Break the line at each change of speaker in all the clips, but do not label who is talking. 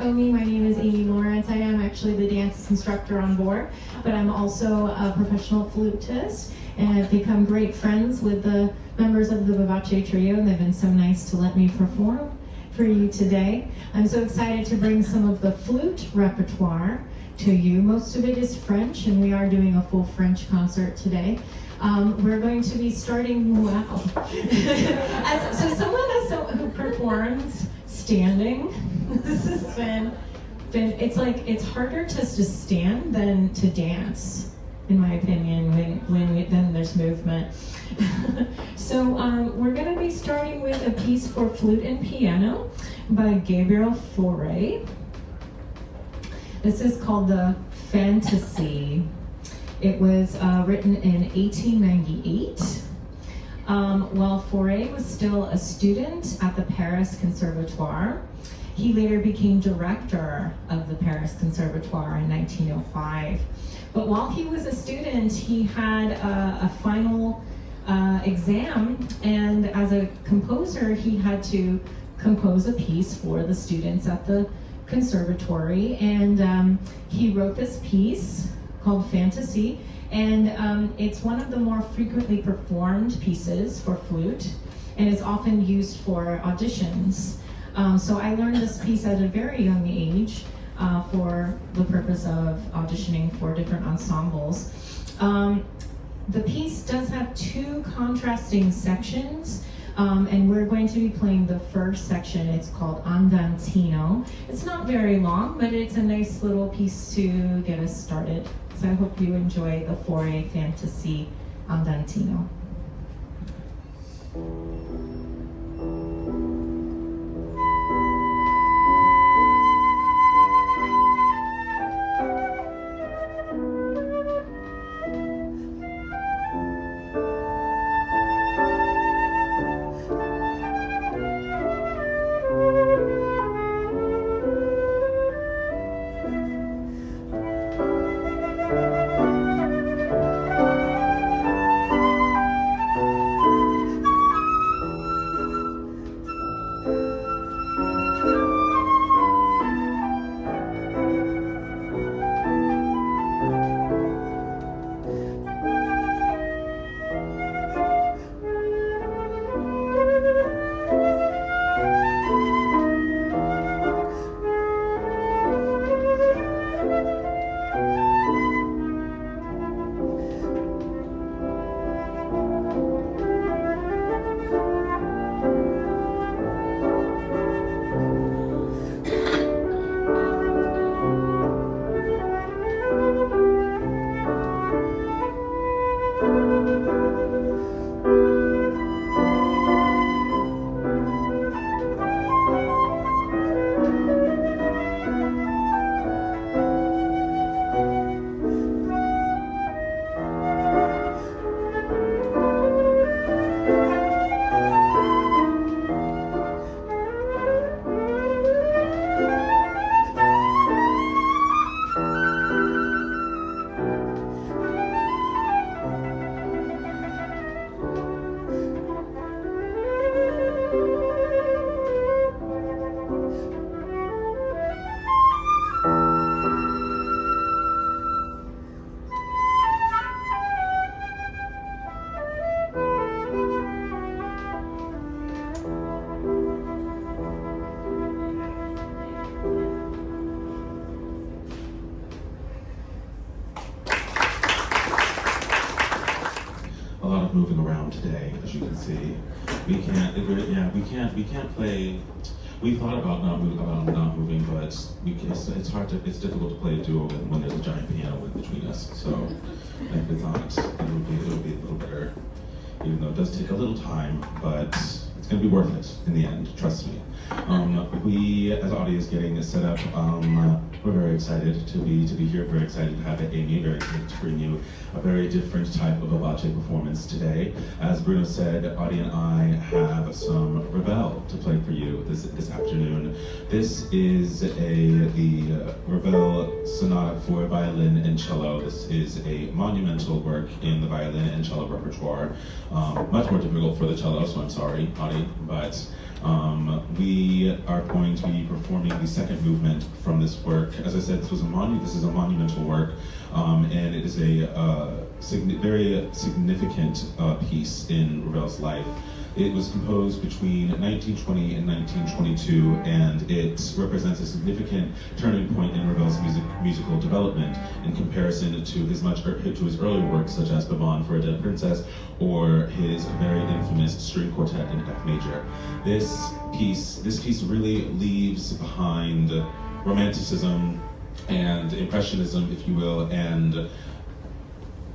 know me, my name is Amy Lawrence. I am actually the dance instructor on board, but I'm also a professional flutist, and I've become great friends with the members of the Vivace Trio, and they've been so nice to let me perform for you today. I'm so excited to bring some of the flute repertoire to you. Most of it is French, and we are doing a full French concert today. We're going to be starting, wow. So someone who performs standing, this has been, it's harder to just stand than to dance, in my opinion, when there's movement. So we're going to be starting with a piece for flute and piano by Gabriel Fauré. This is called the Fantasy. It was written in 1898. While Fauré was still a student at the Paris Conservatoire, he later became director of the Paris Conservatoire in 1905. But while he was a student, he had a final exam, and as a composer, he had to compose a piece for the students at the conservatory, and he wrote this piece called Fantasy, and it's one of the more frequently performed pieces for flute, and is often used for auditions. So I learned this piece at a very young age for the purpose of auditioning for different ensembles. The piece does have two contrasting sections, and we're going to be playing the first section. It's called Andantino. It's not very long, but it's a nice little piece to get us started. So I hope you enjoy the Fauré Fantasy Andantino.
Moving around today, as you can see. We can't play. We thought about not moving, but it's difficult to play a duo when there's a giant piano in between us. So I thought it would be a little better, even though it does take a little time, but it's going to be worth it in the end, trust me. We, as audience getting set up, we're very excited to be here, very excited to have Amy, very excited to bring you a very different type of Vivace performance today. As Bruno said, Audie and I have some Ravel to play for you this afternoon. This is the Ravel Sonata for Violin and Cello. This is a monumental work in the violin and cello repertoire. Much more difficult for the cello, so I'm sorry, Audie, but We are going to be performing the second movement from this work. As I said, this is a monumental work, and it is a very significant piece in Ravel's life. It was composed between 1920 and 1922, and it represents a significant turning point in Ravel's musical development in comparison to his earlier works, such as Pavane for a Dead Princess, or his very infamous string quartet in F major. This piece really leaves behind Romanticism and Impressionism, if you will, and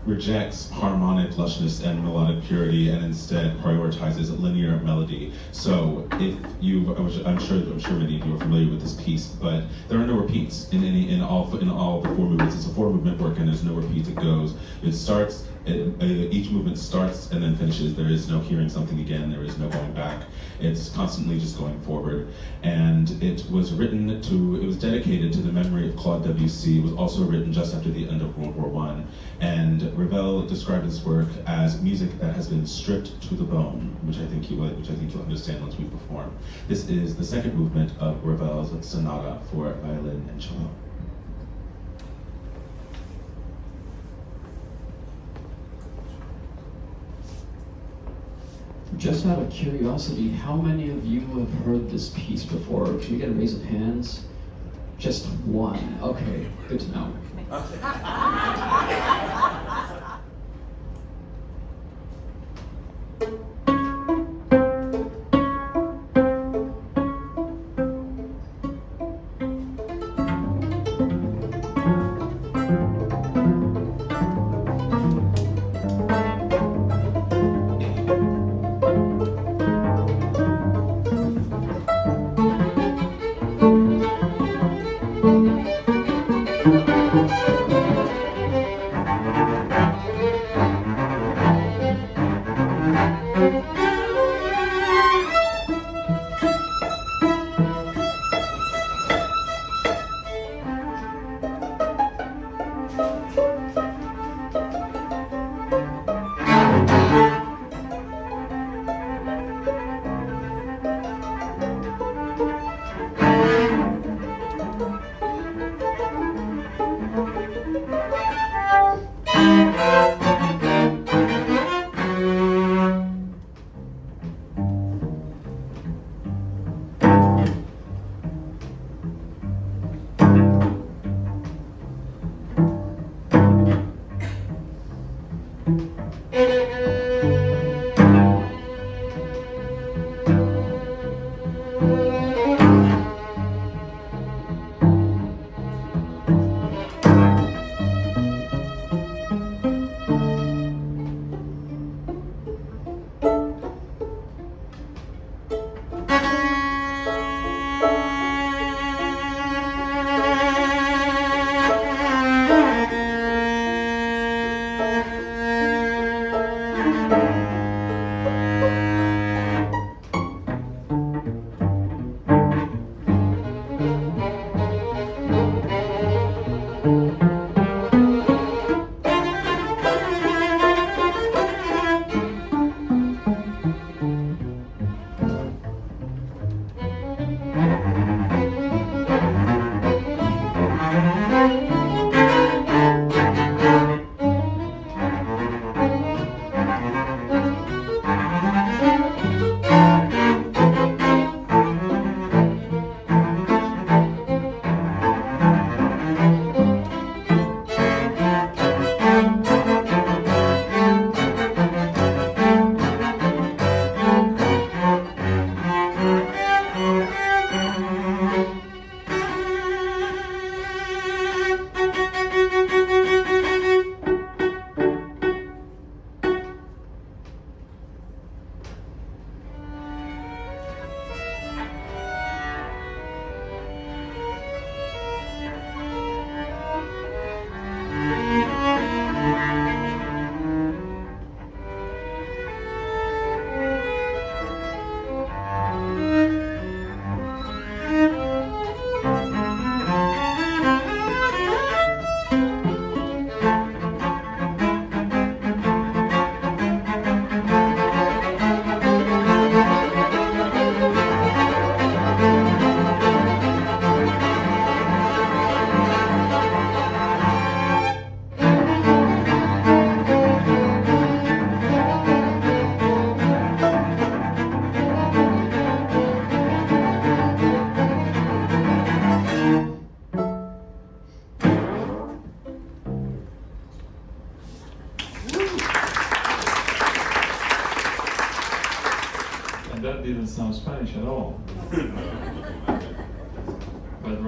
rejects harmonic lushness and melodic purity, and instead prioritizes linear melody. So, I'm sure many of you are familiar with this piece, but there are no repeats in all the four movements. It's a four-movement work, and there's no repeats. Each movement starts and then finishes. There is no hearing something again. There is no going back. It's constantly just going forward. And it was dedicated to the memory of Claude Debussy. It was also written just after the end of World War I. And Ravel described this work as music that has been stripped to the bone, which I think you'll understand once we perform. This is the second movement of Ravel's sonata for violin and cello.
Just out of curiosity, how many of you have heard this piece before? Can we get a raise of hands? Just one. Okay, good to know.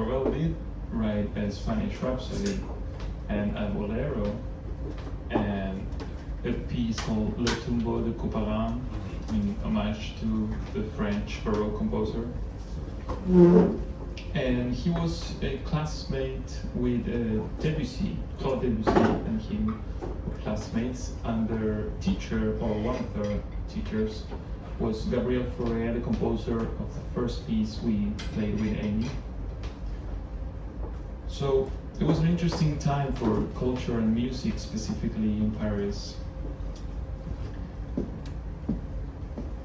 Ravel did write a Spanish Rhapsody and a Bolero and a piece called Le Tombeau de Couperin in homage to the French Baroque composer. And he was a classmate with Debussy, Claude Debussy, and him were classmates. And their teacher, or one of their teachers, was Gabriel Fauré, the composer of the first piece we played with Amy. So it was an interesting time for culture and music, specifically in Paris.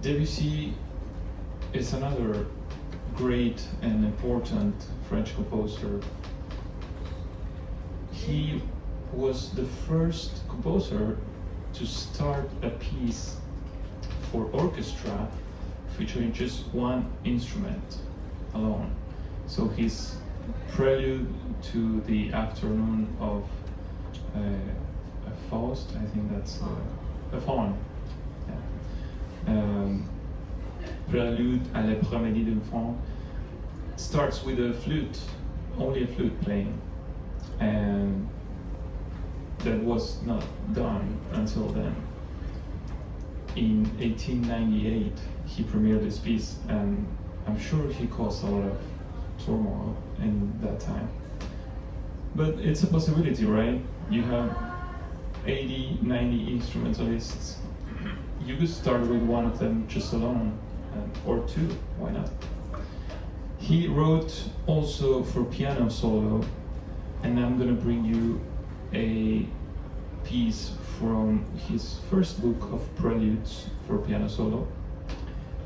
Debussy is another great and important French composer. He was the first composer to start a piece for orchestra featuring just one instrument alone. So his prelude to the afternoon of a Faust, I think that's a faun. Yeah. Prelude à l'après-midi d'un faun starts with a flute, only a flute playing, and that was not done until then. In 1898, he premiered this piece, and I'm sure he caused a lot of turmoil in that time. But it's a possibility, right? You have 80, 90 instrumentalists. You could start with one of them just alone, or two, why not? He wrote also for piano solo, and I'm gonna bring you a piece from his first book of preludes for piano solo.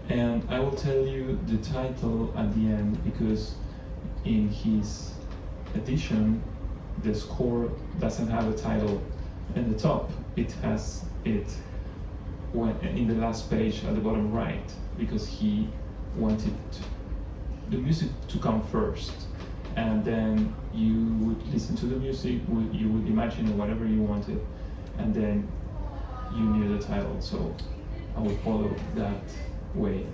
And I will tell you the title at the end, because in his edition, the score doesn't have a title in the top. It has it in the last page at the bottom right, because he wanted the music to come first, and then you would listen to the music, you would imagine whatever you wanted, and then you knew the title. So I will follow that way.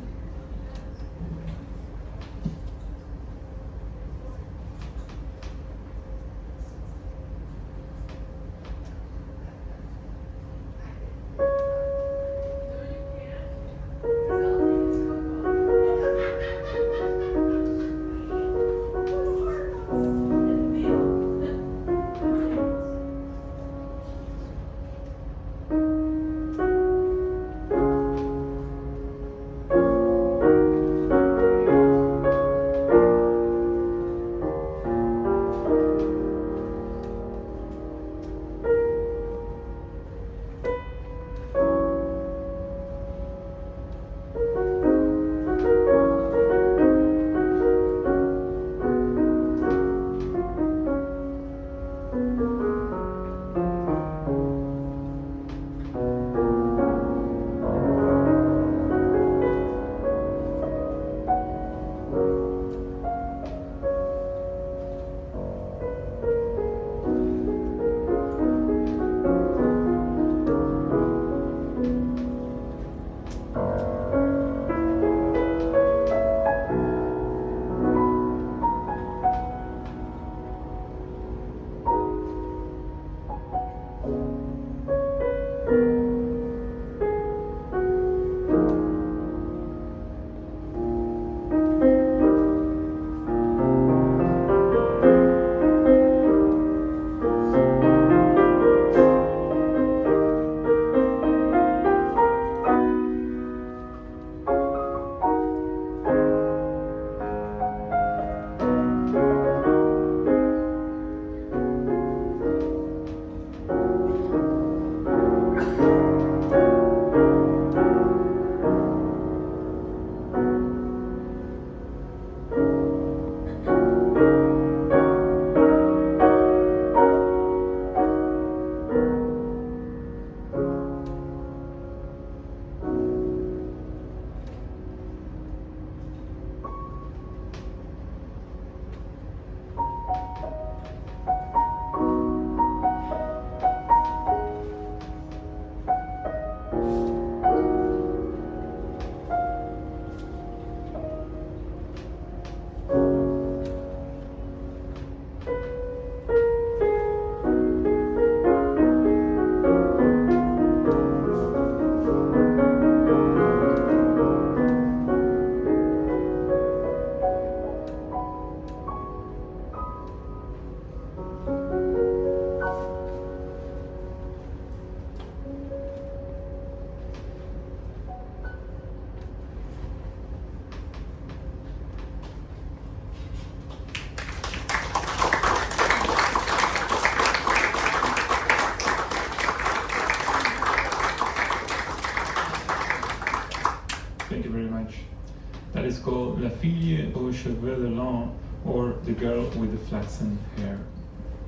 fille aux cheveux longs or the girl with the flaxen hair.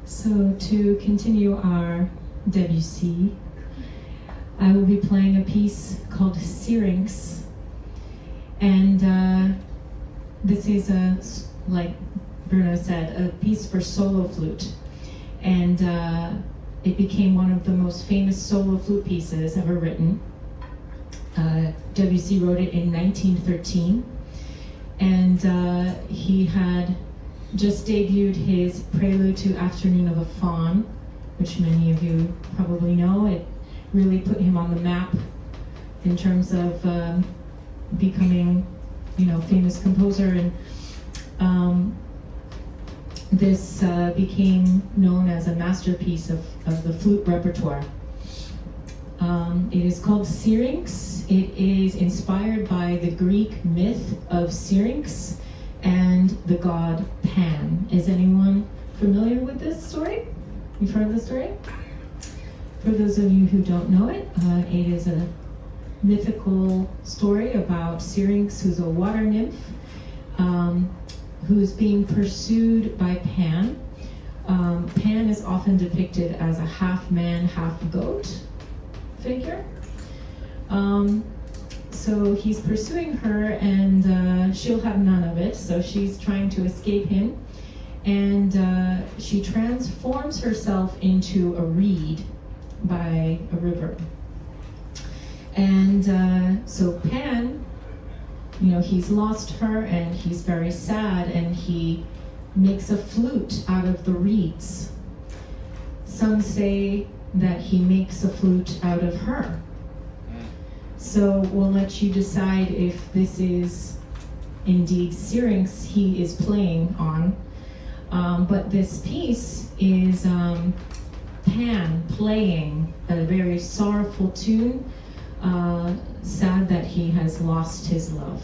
So to continue our Debussy, I will be playing a piece called Syrinx, and this is like Bruno said, a piece for solo flute, and it became one of the most famous solo flute pieces ever written. Debussy wrote it in 1913, and he had just debuted his Prelude to Afternoon of a Faun, which many of you probably know. It really put him on the map in terms of becoming, famous composer, and this became known as a masterpiece of the flute repertoire. It is called Syrinx. It is inspired by the Greek myth of Syrinx and the god Pan. Is anyone familiar with this story? You've heard the story? For those of you who don't know it, it is a mythical story about Syrinx, who's a water nymph, who's being pursued by Pan. Pan is often depicted as a half-man, half-goat figure. So he's pursuing her, and she'll have none of it, so she's trying to escape him, and she transforms herself into a reed by a river. And so Pan, he's lost her, and he's very sad, and he makes a flute out of the reeds. Some say that he makes a flute out of her. So we'll let you decide if this is indeed Syrinx he is playing on. But this piece is Pan playing a very sorrowful tune, sad that he has lost his love.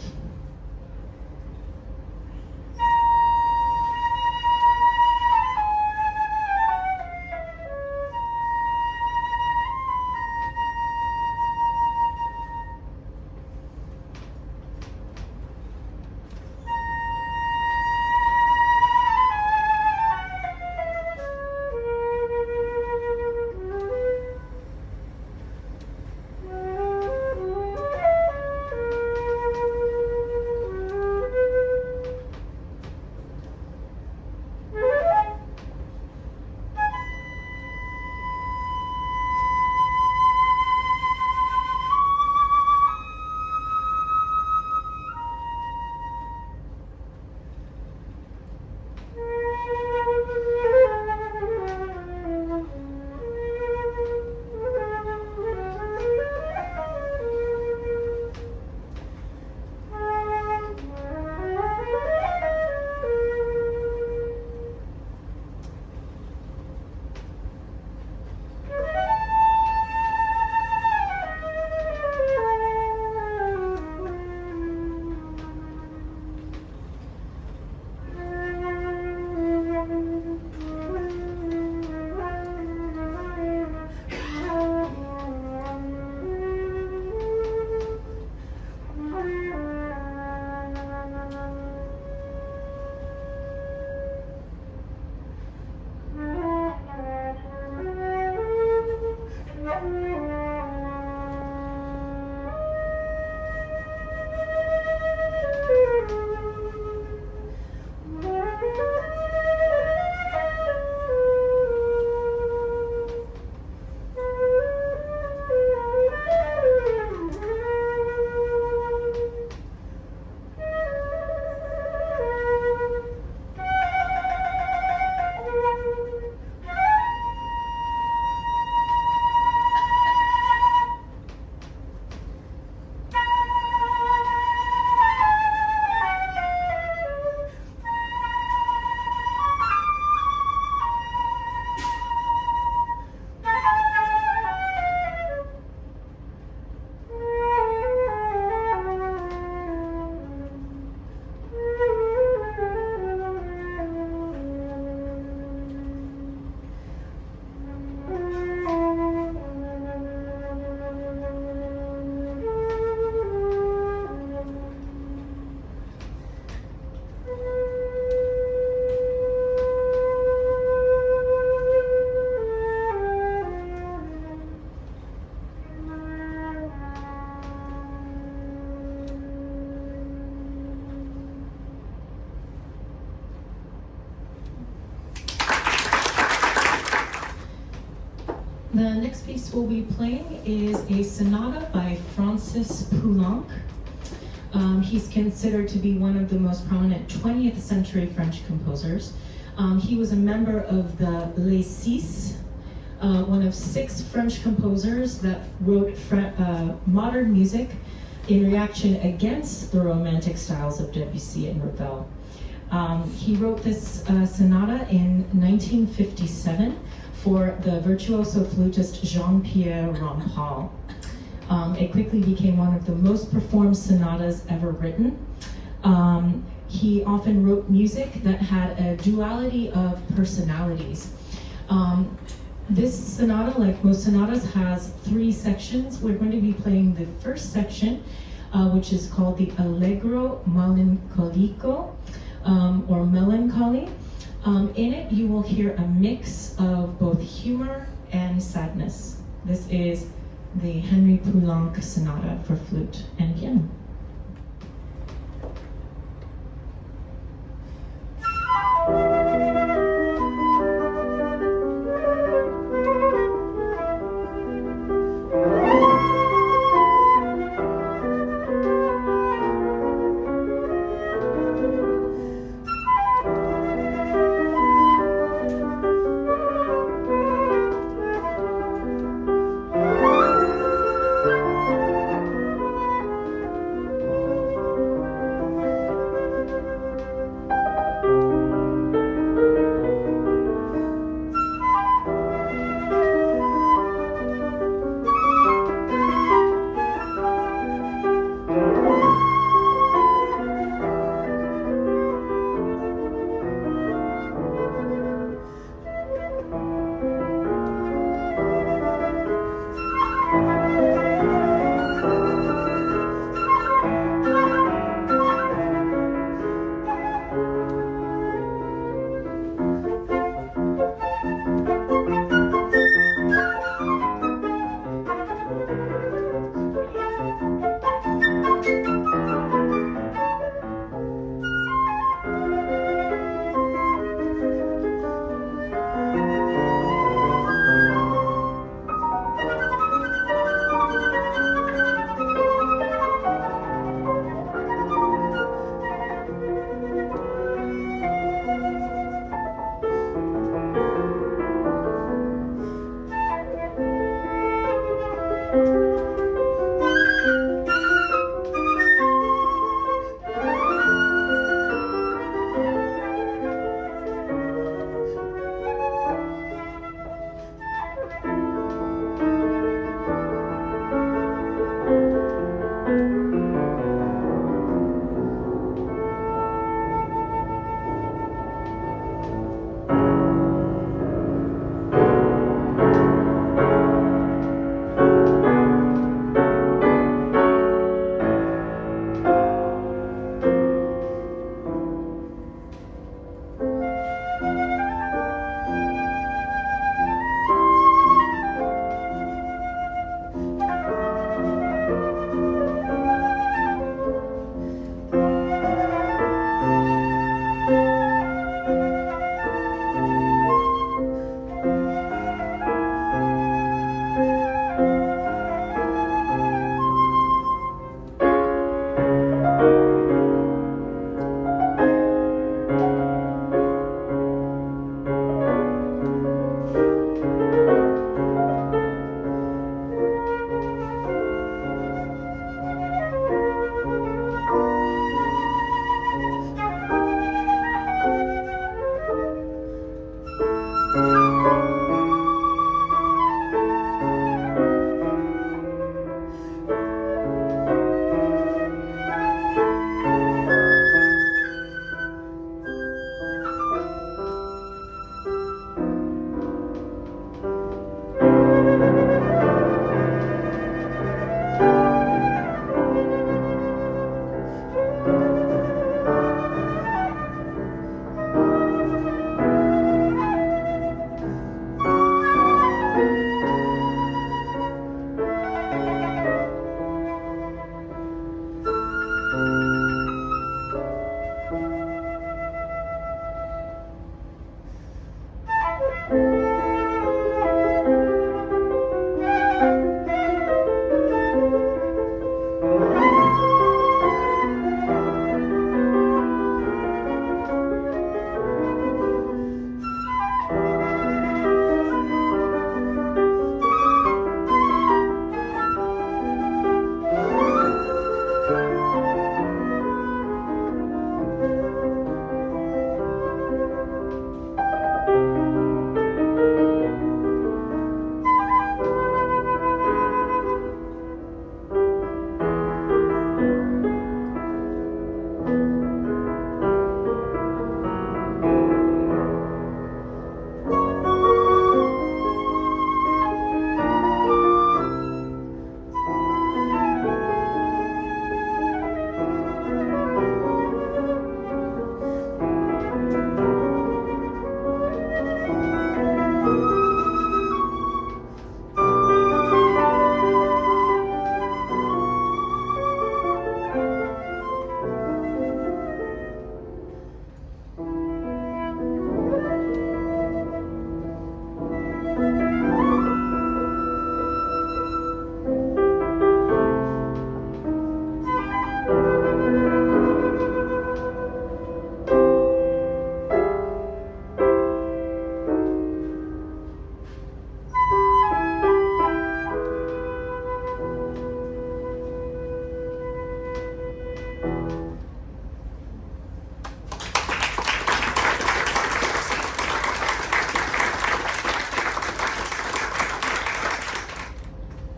The next piece we'll be playing is a sonata by Francis Poulenc. He's considered to be one of the most prominent 20th century French composers. He was a member of the Les Six, one of 6 French composers that wrote modern music in reaction against the romantic styles of Debussy and Ravel. He wrote this sonata in 1957 for the virtuoso flutist Jean-Pierre Rampal. It quickly became one of the most performed sonatas ever written. He often wrote music that had a duality of personalities. This sonata, like most sonatas, has 3 sections. We're going to be playing the first section, which is called the Allegro Melancolico, or Melancholy. In it, you will hear a mix of both humor and sadness. This is the Henry Poulenc Sonata for flute and piano.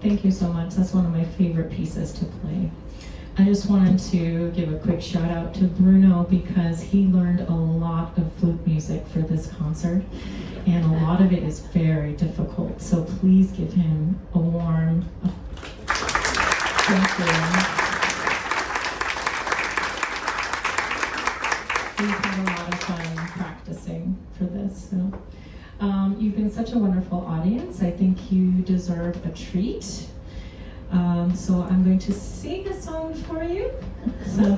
Thank you so much. That's one of my favorite pieces to play. I just wanted to give a quick shout out to Bruno because he learned a lot of flute music for this concert, and a lot of it is very difficult. So please give him a warm thank you. We've had a lot of fun practicing for this. So, you've been such a wonderful audience. I think you deserve a treat. So I'm going to sing a song for you. So,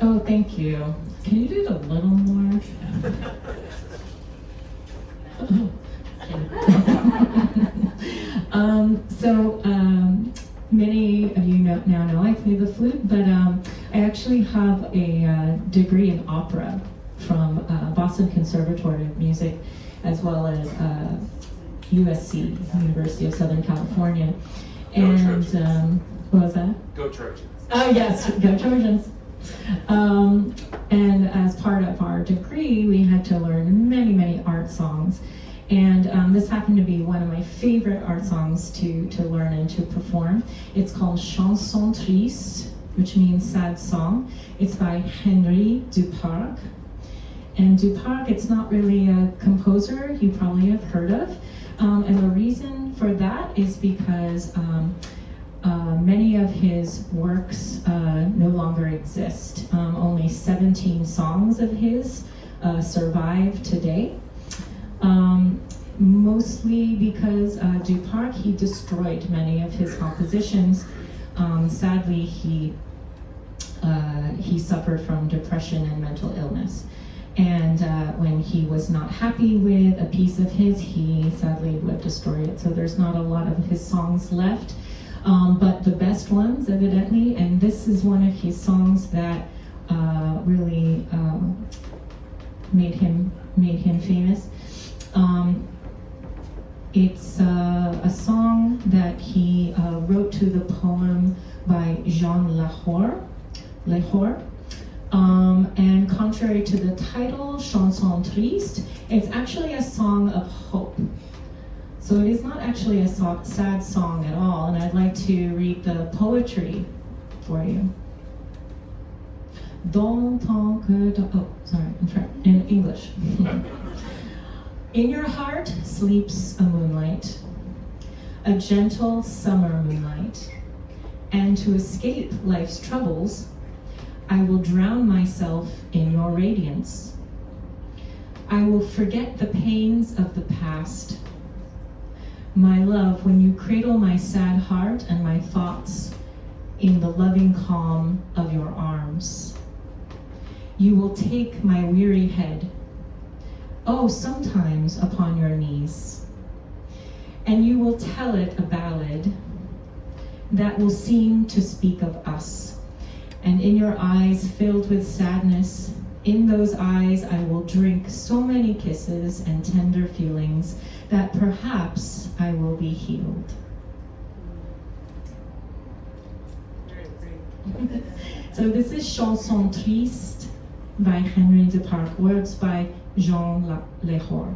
oh, thank you. Can you do it a little more? Many of you now know I play the flute, but I actually have a degree in opera from Boston Conservatory of Music, as well as USC, University of Southern California. And what was that?
Go Trojans.
Oh yes, go Trojans. And as part of our degree, we had to learn many art songs. And this happened to be one of my favorite art songs to learn and to perform. It's called Chanson Triste, which means sad song. It's by Henry Duparc. And Duparc, it's not really a composer you probably have heard of. And the reason for that is because many of his works no longer exist. Only 17 songs of his survive today. Mostly because Duparc, he destroyed many of his compositions. Sadly, he suffered from depression and mental illness. And when he was not happy with a piece of his, he sadly would destroy it. So there's not a lot of his songs left, but the best ones, evidently. And this is one of his songs that really made him famous. It's a song that he wrote to the poem by Jean Lehor. And contrary to the title, Chanson Triste, it's actually a song of hope. So it is not actually a sad song at all, and I'd like to read the poetry for you. In English. In your heart sleeps a moonlight, a gentle summer moonlight, and to escape life's troubles, I will drown myself in your radiance. I will forget the pains of the past. My love, when you cradle my sad heart and my thoughts in the loving calm of your arms, you will take my weary head, oh, sometimes upon your knees, and you will tell it a ballad that will seem to speak of us. And in your eyes filled with sadness, in those eyes I will drink so many kisses and tender feelings that perhaps I will be healed. So this is Chanson Triste by Henry Duparc, words by Jean Lehor.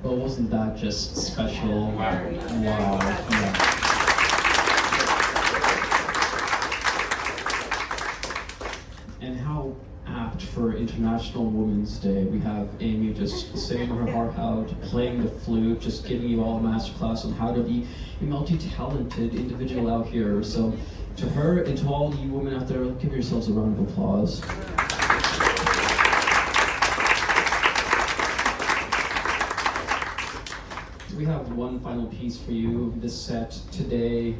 Well, wasn't that just special? Wow. Yeah. And how apt for International Women's Day. We have Amy just singing her heart out, playing the flute, just giving you all a masterclass on how to be a multi-talented individual out here. So to her and to all you women out there, give yourselves a round of applause. We have one final piece for you this set today.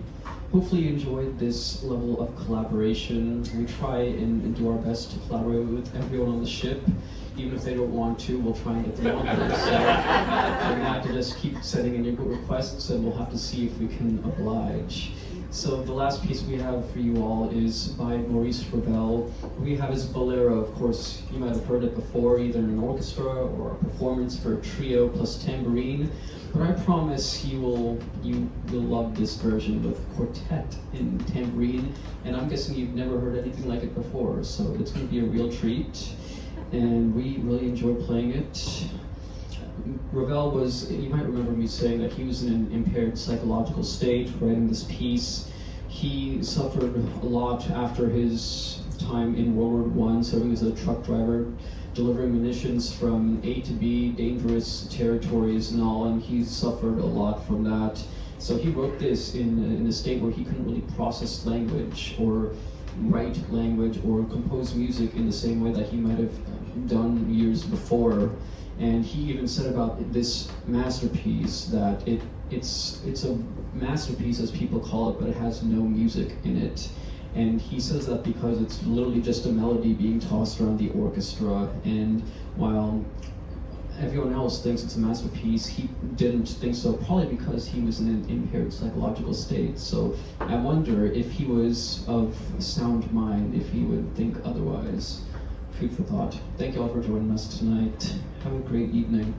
Hopefully you enjoyed this level of collaboration. We try and do our best to collaborate with everyone on the ship. Even if they don't want to, we'll try and get them on there. So we're gonna have to just keep sending in your requests and we'll have to see if we can oblige. So the last piece we have for you all is by Maurice Ravel. We have his Bolero. Of course, you might have heard it before, either in an orchestra or a performance for a trio plus tambourine. But I promise you will love this version with quartet and tambourine. And I'm guessing you've never heard anything like it before, so it's going to be a real treat. And we really enjoy playing it. Ravel was, you might remember me saying that he was in an impaired psychological state writing this piece. He suffered a lot after his time in World War I, serving as a truck driver, delivering munitions from A to B, dangerous territories and all, and he suffered a lot from that. So he wrote this in a state where he couldn't really process language or write language or compose music in the same way that he might have done years before. And he even said about this masterpiece that it's a masterpiece as people call it, but it has no music in it. And he says that because it's literally just a melody being tossed around the orchestra, and while everyone else thinks it's a masterpiece, he didn't think so, probably because he was in an impaired psychological state. So I wonder if he was of sound mind, if he would think otherwise. Food for thought. Thank you all for joining us tonight. Have a great evening.